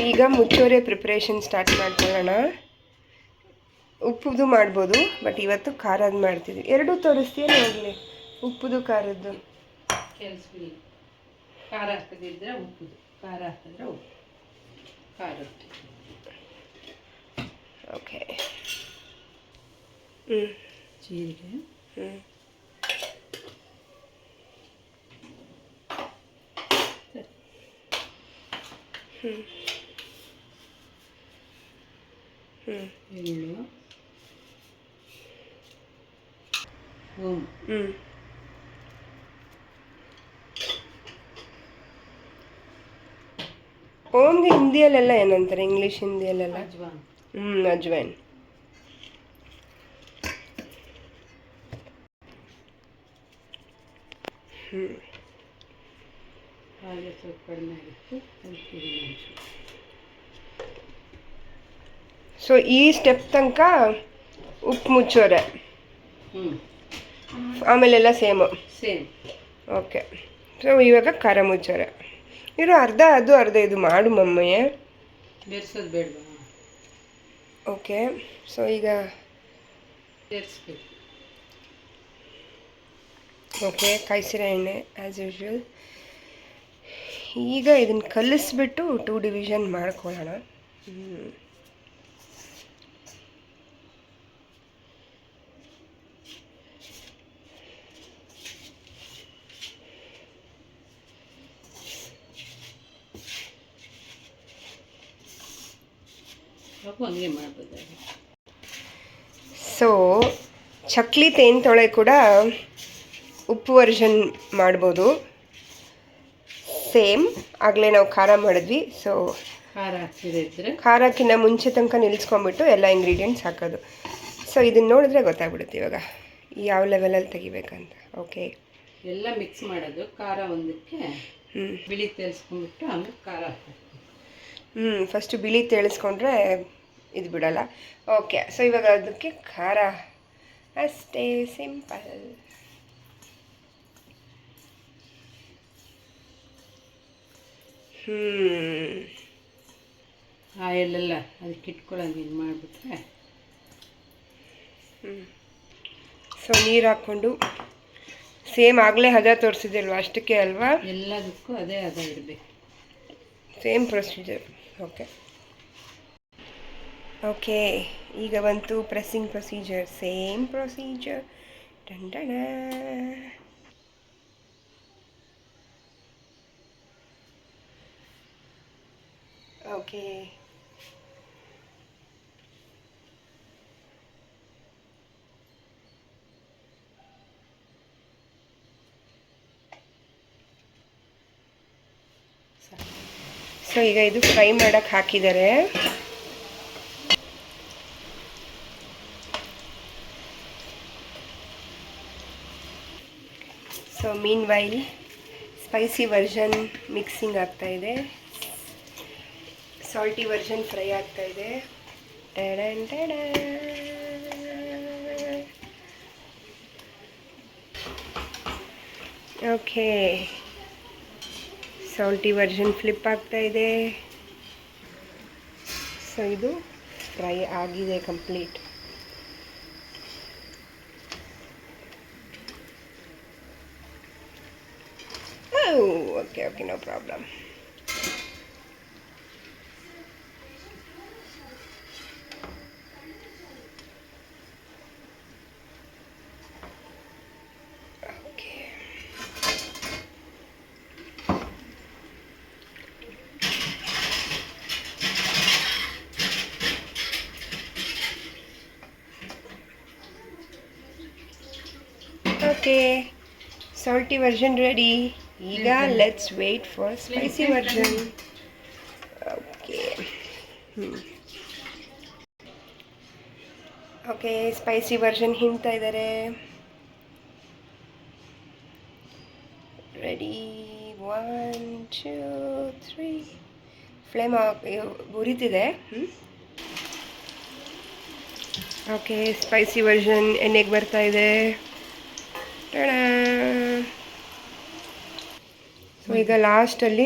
ಈಗ ಮುಚ್ಚೋರೆ preparation start ಮಾಡ್ಕೊಳ್ಳೋಣ. ಉಪ್ಪುದು ಮಾಡ್ಬೋದು, ಬಟ್ ಇವತ್ತು ಖಾರದ್ದು ಮಾಡ್ತಿದ್ವಿ. ಎರಡೂ ತೋರಿಸ್ತೀಯ ಹೋಗಲಿ, ಉಪ್ಪುದು ಖಾರದ್ದು. ಕೆಲಸವಿಲ್ಲ. ಖಾರ ಹಾಕದಿದ್ರೆ ಉಪ್ಪುದು, ಖಾರ ಹಾಕಿದ್ರೆ ಉಪ್ಪು ಖಾರದ್ದು. ಓಕೆ. ಜೀರಿಗೆ, ಎಳ್ಳು, ಓಮ್. ಓಮ್ಗೆ ಹಿಂದಿಯಲ್ಲೆಲ್ಲ ಏನಂತಾರೆ, ಇಂಗ್ಲೀಷ್ ಹಿಂದಿಯಲ್ಲೆಲ್ಲ? ಅಜ್ವಾನ್. ಅಜ್ವೈನ್. ಹಾಗೆ ಸ್ವಲ್ಪ ಕಡಿಮೆ ಆಗಿತ್ತು. ಸೊ ಈ ಸ್ಟೆಪ್ ತನಕ ಉಪ್ಪು ಮುಚ್ಚೋರೆ, ಆಮೇಲೆಲ್ಲ ಸೇಮ್. ಓಕೆ. ಸೊ ಇವಾಗ ಖಾರ ಮುಚ್ಚೋರೆ. ಇರೋ ಅರ್ಧ ಅದು ಅರ್ಧ ಇದು ಮಾಡು ಮಮ್ಮಯ್ಯ. ಬೆರೆಸೋದು ಬೇಡವಾ? ಓಕೆ. ಸೊ ಈಗ ಬೆರೆಸ್ಬೇಕು. ಓಕೆ, ಕಾಯಿಸಿರೋ ಎಣ್ಣೆ ಆ್ಯಸ್ ಯೂಶ್ವಲ್. ಈಗ ಇದನ್ನು ಕಲಿಸ್ಬಿಟ್ಟು 2 ಡಿವಿಷನ್ ಮಾಡ್ಕೊಳ್ಳೋಣ. ಹಂಗೆ ಮಾಡ್ಬೋದು. ಸೊ ಚಕ್ಲಿ ತೇನ್ ತೊಳೆ ಕೂಡ ಉಪ್ಪು ವರ್ಷನ್ ಮಾಡ್ಬೋದು. ಸೇಮ್ ಆಗಲೇ ನಾವು ಖಾರ ಮಾಡಿದ್ವಿ. ಸೊ ಖಾರ ಹಾಕಿದ್ರೆ ಖಾರಕ್ಕಿಂತ ಮುಂಚೆ ತನಕ ನಿಲ್ಲಿಸ್ಕೊಂಡ್ಬಿಟ್ಟು ಎಲ್ಲ ಇಂಗ್ರೀಡಿಯೆಂಟ್ಸ್ ಹಾಕೋದು. ಸೊ ಇದನ್ನು ನೋಡಿದ್ರೆ ಗೊತ್ತಾಗ್ಬಿಡುತ್ತೆ ಇವಾಗ ಯಾವ ಲೆವೆಲಲ್ಲಿ ತೆಗಿಬೇಕಂತ. ಓಕೆ, ಎಲ್ಲ ಮಿಕ್ಸ್ ಮಾಡೋದು. ಖಾರ ಒಂದಕ್ಕೆ ಬಿಳಿ ತೇಲ್ಸ್ಕೊಂಡ್ಬಿಟ್ಟು ಆಮೇಲೆ ಖಾರ ಹಾಕಬೇಕು. ಫಸ್ಟು ಬಿಳಿ ತೇಳಿಸ್ಕೊಂಡ್ರೆ ಇದು ಬಿಡಲ್ಲ. ಓಕೆ. ಸೊ ಇವಾಗ ಅದಕ್ಕೆ ಖಾರ ಅಷ್ಟೇ, ಸಿಂಪಲ್. ಆ ಎಳ್ಳೆಲ್ಲ ಅದಕ್ಕೆ ಇಟ್ಕೊಳ್ಳೋಂಗೆ ಇದು ಮಾಡಿಬಿಟ್ರೆ. ಸೊ ನೀರು ಹಾಕ್ಕೊಂಡು ಸೇಮ್ ಆಗಲೇ ಹದ ತೋರಿಸಿದಲ್ವ ಅಷ್ಟಕ್ಕೆ ಅಲ್ವಾ? ಎಲ್ಲದಕ್ಕೂ ಅದೇ ಹದ ಇರಬೇಕು. Same procedure. ಓಕೆ. ಓಕೆ, ಈಗ ಬಂತು ಪ್ರೆಸ್ಸಿಂಗ್ ಪ್ರೊಸೀಜರ್. Same procedure. ಡಂಡಣ. ಓಕೆ. ಸೊ ಈಗ ಇದು ಫ್ರೈ ಮಾಡೋಕ್ಕೆ ಹಾಕಿದ್ದಾರೆ. So meanwhile spicy version mixing ಆಗ್ತಾಯಿದೆ, ಸಾಲ್ಟಿ ವರ್ಷನ್ ಫ್ರೈ ಆಗ್ತಾಯಿದೆ. ಓಕೆ, ಸಾಲ್ಟಿ ವರ್ಷನ್ ಫ್ಲಿಪ್ ಆಗ್ತಾಯಿದೆ. ಸೊ ಇದು ಫ್ರೈ ಆಗಿದೆ complete. Okay, no problem. Okay, salty version ready. ಈಗ let's wait for spicy version. Okay. Okay, spicy version ಹಿಂಡ್ತಾ ಇದ್ದಾರೆ. Ready, 1 2 3. Flame ಉರಿತಿದೆ. Okay, spicy version ಎಣ್ಣೆಗೆ ಬರ್ತಾ ಇದೆ. ಸೊ ಈಗ ಲಾಸ್ಟಲ್ಲಿ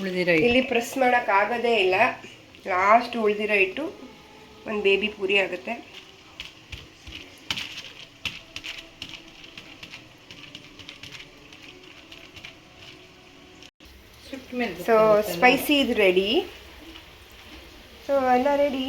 ಉಳಿದಿರೋ ಇಲ್ಲಿ ಪ್ರೆಸ್ ಮಾಡೋಕ್ಕಾಗೋದೇ ಇಲ್ಲ. ಲಾಸ್ಟ್ ಉಳಿದಿರೋ ಇಟ್ಟು ಒಂದು ಬೇಬಿ ಪೂರಿ ಆಗುತ್ತೆ. ಸುಟ್ಟ ಮೇಲೆ ಸೊ ಸ್ಪೈಸಿ ಇದು ರೆಡಿ. ಸೊ ಎಲ್ಲ ರೆಡಿ.